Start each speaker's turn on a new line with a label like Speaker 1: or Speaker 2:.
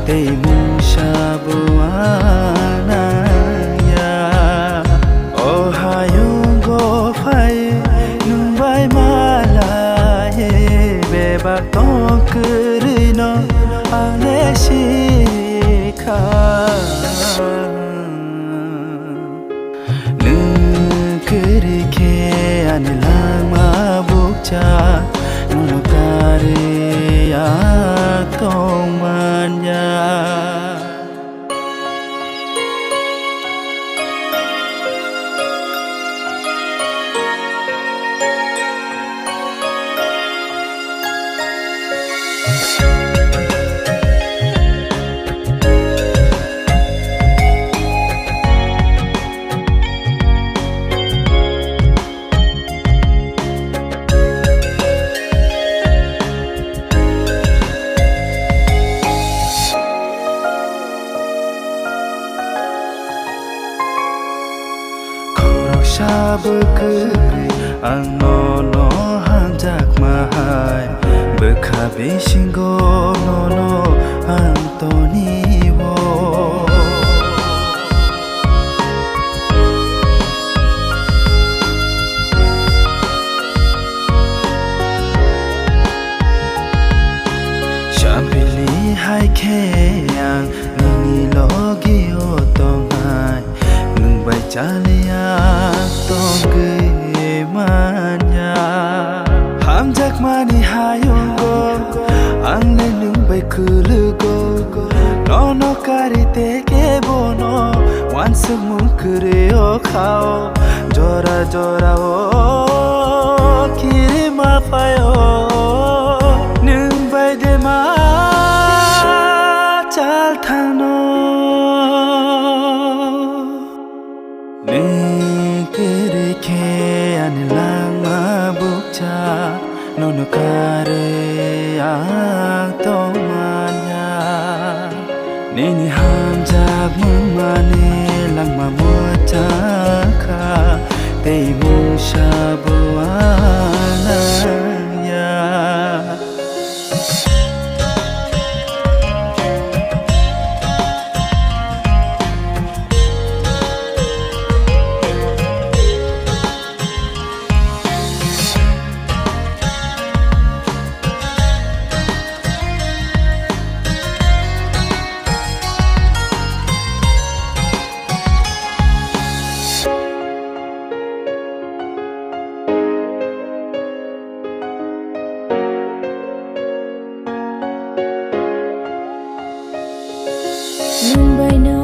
Speaker 1: Tei musabuanaya Ohayung go fai nung bai malaye bebak tongkerino aneshika Nungkerike anilang mabukca nunukare tong manya Sabukuri ang nono hanjak mahai Bekabi singgo nono ang toniwo Shampili hai ke ang nini logi otongai Nung bai chalia tongge manya hamjak mani hayongo angne nung bai kulugo nono kari teke bono wansuk mukure o khao jora jora o kiri mapayo nung bai de ma chal thano Nungkerike anilang mabukca nunukare ang tomanya Nini hamjak mumani lang mamutaka Tei musabuanaya
Speaker 2: Nung bai no